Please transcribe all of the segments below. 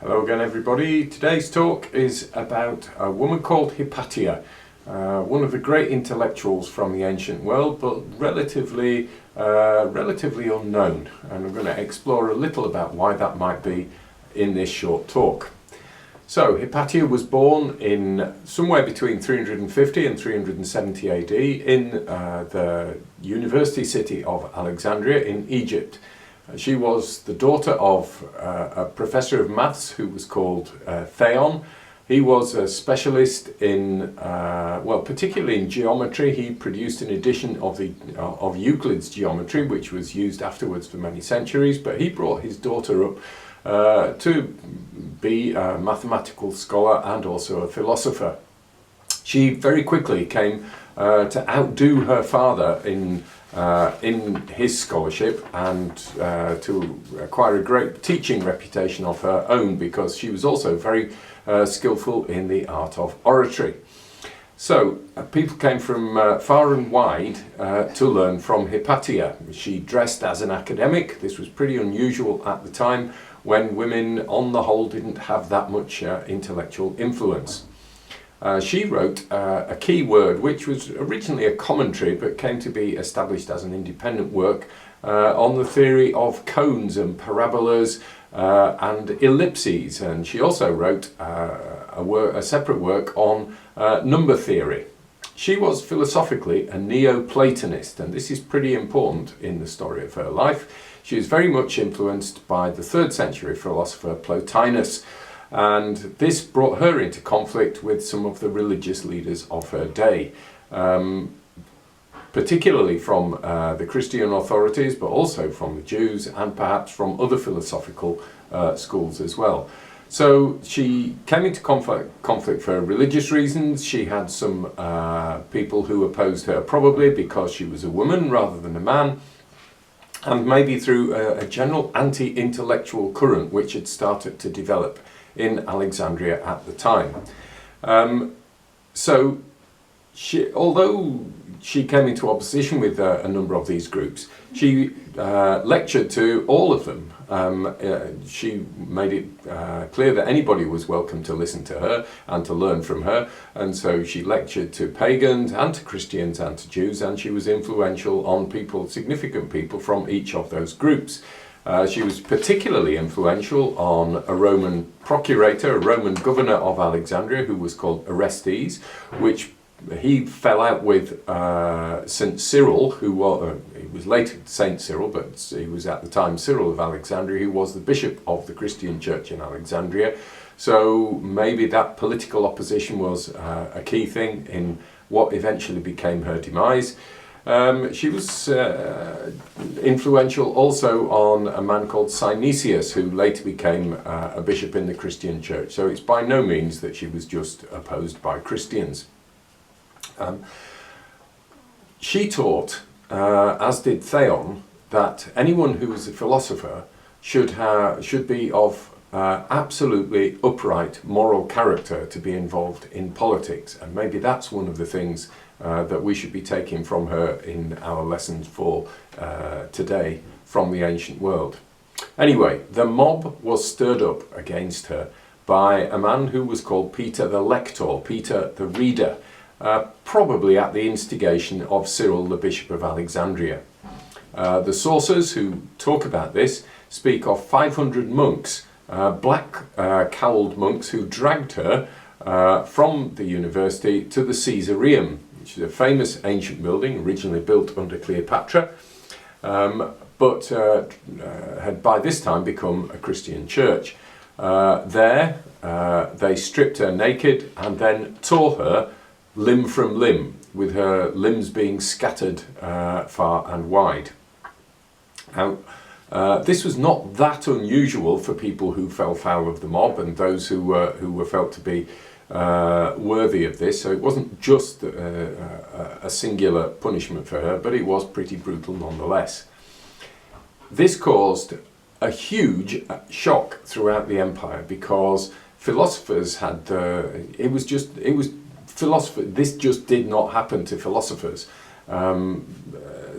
Hello again everybody. Today's talk is about a woman called Hypatia, one of the great intellectuals from the ancient world, but relatively unknown, and I'm going to explore a little about why that might be in this short talk. So Hypatia was born in somewhere between 350 and 370 AD in the university city of Alexandria in Egypt. She was the daughter of a professor of maths who was called Theon. He was a specialist in, particularly in geometry. He produced an edition of Euclid's geometry, which was used afterwards for many centuries, but he brought his daughter up to be a mathematical scholar and also a philosopher. She very quickly came to outdo her father in his scholarship and to acquire a great teaching reputation of her own, because she was also very skillful in the art of oratory. So people came from far and wide to learn from Hypatia. She dressed as an academic. This was pretty unusual at the time, when women on the whole didn't have that much intellectual influence. She wrote a key word which was originally a commentary but came to be established as an independent work on the theory of cones and parabolas and ellipses, and she also wrote a separate work on number theory. She was philosophically a Neo-Platonist, and this is pretty important in the story of her life. She was very much influenced by the 3rd century philosopher Plotinus, and this brought her into conflict with some of the religious leaders of her day, particularly from the Christian authorities, but also from the Jews and perhaps from other philosophical schools as well. So she came into conflict for religious reasons. She had some people who opposed her, probably because she was a woman rather than a man, and maybe through a general anti-intellectual current which had started to develop in Alexandria at the time. So although she came into opposition with a number of these groups, she lectured to all of them. She made it clear that anybody was welcome to listen to her and to learn from her, and so she lectured to pagans and to Christians and to Jews, and she was influential on significant people from each of those groups. She was particularly influential on a Roman procurator, a Roman governor of Alexandria, who was called Orestes, which he fell out with St. Cyril, who he was later St. Cyril, but he was at the time Cyril of Alexandria, who was the bishop of the Christian church in Alexandria. So maybe that political opposition was a key thing in what eventually became her demise. She was influential also on a man called Synesius, who later became a bishop in the Christian church. So it's by no means that she was just opposed by Christians. She taught, as did Theon, that anyone who was a philosopher should be of absolutely upright moral character to be involved in politics, and maybe that's one of the things that we should be taking from her in our lessons for today from the ancient world. Anyway, the mob was stirred up against her by a man who was called Peter the Lector, Peter the Reader, probably at the instigation of Cyril, the Bishop of Alexandria. The sources who talk about this speak of 500 monks, black cowled monks, who dragged her from the university to the Caesareum, which is a famous ancient building originally built under Cleopatra, but had by this time become a Christian church. There they stripped her naked and then tore her limb from limb, with her limbs being scattered far and wide. Now, this was not that unusual for people who fell foul of the mob and those who were felt to be worthy of this. So it wasn't just a singular punishment for her, but it was pretty brutal nonetheless. This caused a huge shock throughout the empire, because philosophers had this just did not happen to philosophers.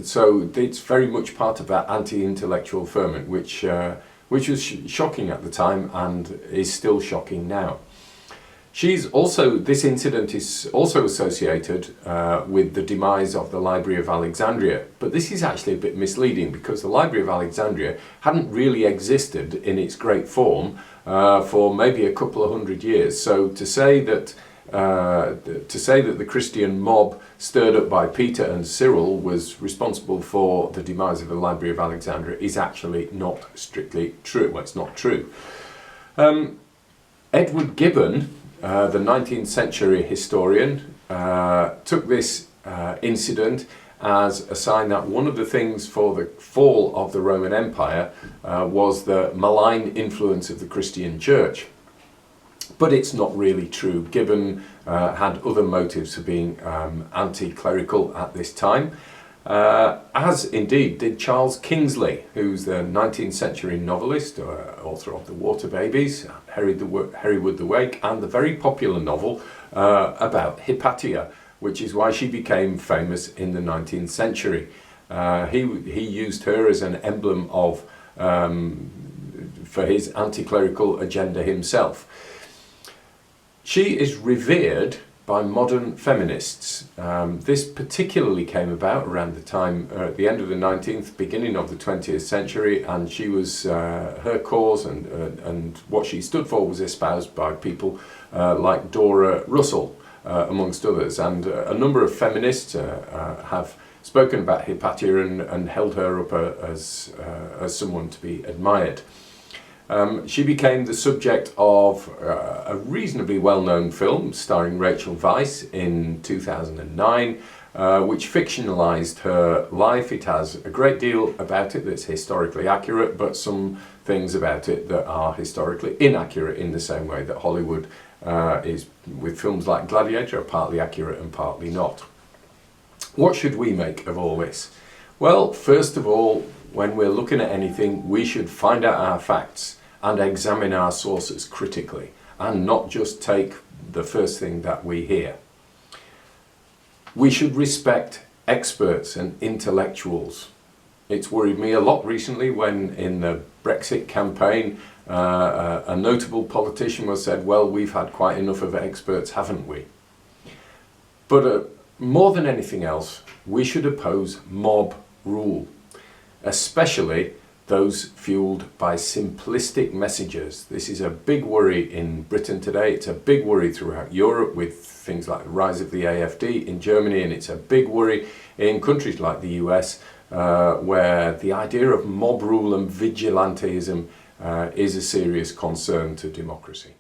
So it's very much part of that anti-intellectual ferment, which which was shocking at the time and is still shocking now. This incident is also associated with the demise of the Library of Alexandria, but this is actually a bit misleading because the Library of Alexandria hadn't really existed in its great form for maybe a couple of hundred years. So to say that the Christian mob stirred up by Peter and Cyril was responsible for the demise of the Library of Alexandria is actually not strictly true. Well, it's not true. Edward Gibbon, the 19th century historian, took this incident as a sign that one of the things for the fall of the Roman Empire was the malign influence of the Christian Church. But it's not really true. Gibbon had other motives for being anti-clerical at this time, as indeed did Charles Kingsley, who's the 19th century novelist, author of The Water Babies, Hereward the Wake, and the very popular novel about Hypatia, which is why she became famous in the 19th century. He used her as an emblem of for his anti-clerical agenda himself. She is revered by modern feminists. This particularly came about around the time, at the end of the 19th, beginning of the 20th century, and she was, her cause and what she stood for was espoused by people like Dora Russell, amongst others. And a number of feminists have spoken about Hypatia and held her up as someone to be admired. She became the subject of a reasonably well-known film starring Rachel Weisz in 2009, which fictionalized her life. It has a great deal about it that's historically accurate, but some things about it that are historically inaccurate, in the same way that Hollywood is with films like Gladiator, are partly accurate and partly not. What should we make of all this? Well, first of all, when we're looking at anything, we should find out our facts and examine our sources critically, and not just take the first thing that we hear. We should respect experts and intellectuals. It's worried me a lot recently when in the Brexit campaign a notable politician was said, well, we've had quite enough of experts, haven't we? But more than anything else, we should oppose mob rule, especially those fueled by simplistic messages. This is a big worry in Britain today. It's a big worry throughout Europe with things like the rise of the AfD in Germany, and it's a big worry in countries like the US, where the idea of mob rule and vigilantism is a serious concern to democracy.